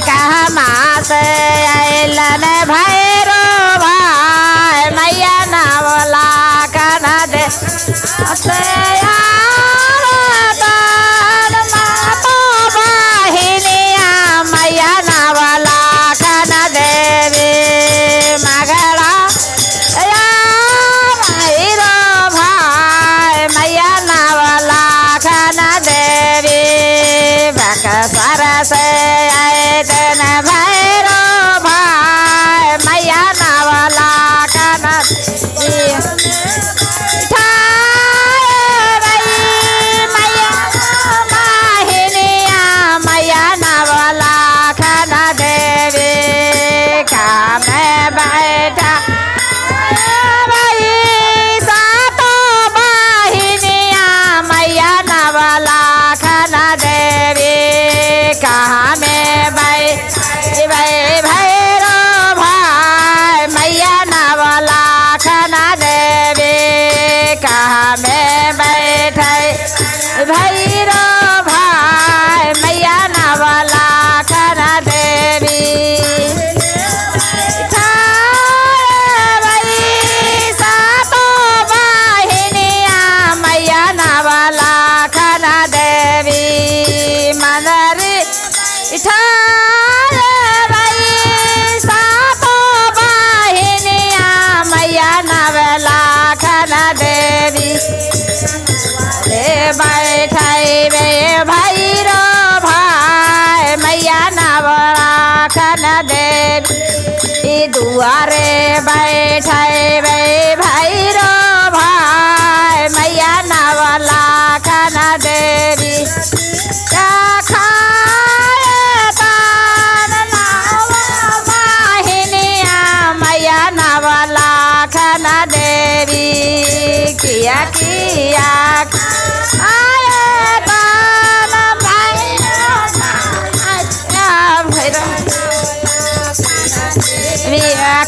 कहमा से अलन भैरो भाई मैया नवला खन दे से बहिनिया मैया नवला खन देवी मगड़ा भैरो भाई मैया नवला खन देवी बक्सर से अलन भैरो भाई मैया नवला खन मैया नवला खन देवी काम बैठा सातो बहिनिया मैया नवला खन देवी कहाँ में भैरो भाई मैया नवला खन देवी कहाँ में बैठे भैरो भाई मैया नवला खन देवी सातो बहिनिया मैया नवला खन देवी मनरी सातो बहिनिया मैया नवला खन देवी बैठे भैरो भाई मैया नवला खन देवी दुआरे बैठे भैरो भाई मैया नवला खन देवी बहिनिया मैया नवला खन देवी किया किया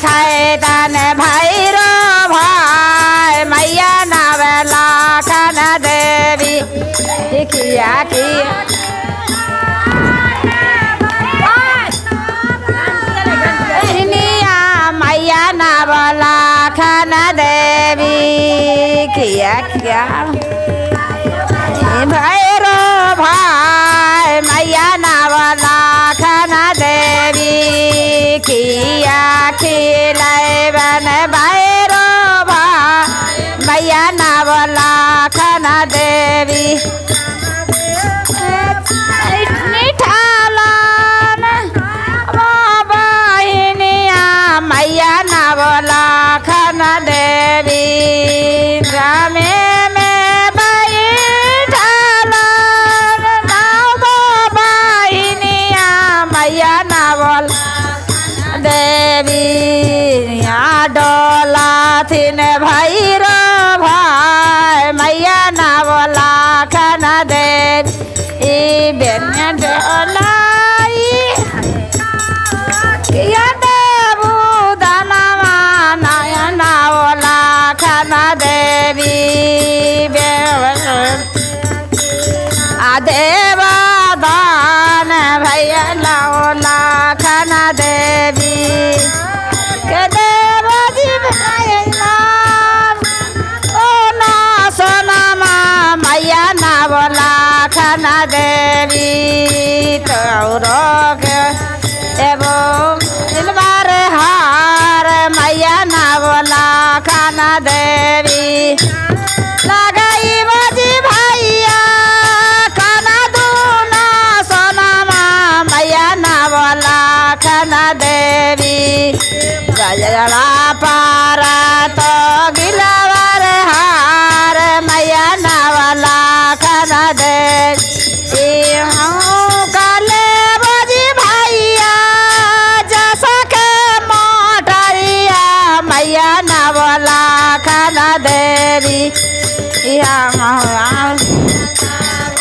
खैतन भैरो भाई मैया नवला खन देवी किया किया मैया नवला खन देवी किया किया भैरो भाई मैया नवला खन देवी किया खिलैबन भैरो भाई मैया नवला खन देवी बहिनिया मैया नवला खन देवी रामे में बैठल बहिनिया मैया नवला देवी डोला थिन भैरो भाई मैया नवला खन देवी बेनिया डोलाई देवू दनवा नया नवला खन देवी देव दान भैया नवला खन देवी के देव जी ओ ना सोनमा मैया नवला खन देवी तौरो के एवो दिलबार हार मैया नवला खन देवी लगाई बजी भैया खाना दूना सोनामा मैया नवला खन देवी गजरा पारा तो गिलवर हार मैया नवला खन देवी काले बजी भैया जैसा के मोटरिया मैया नवला खन देवी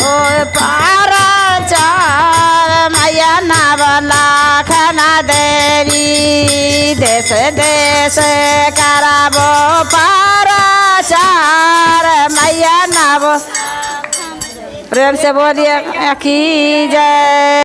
ओ पारा चार मैया नवला खन देवी देश देश कराबो पारा चार मैया नव प्रेम से बोलिए की जय।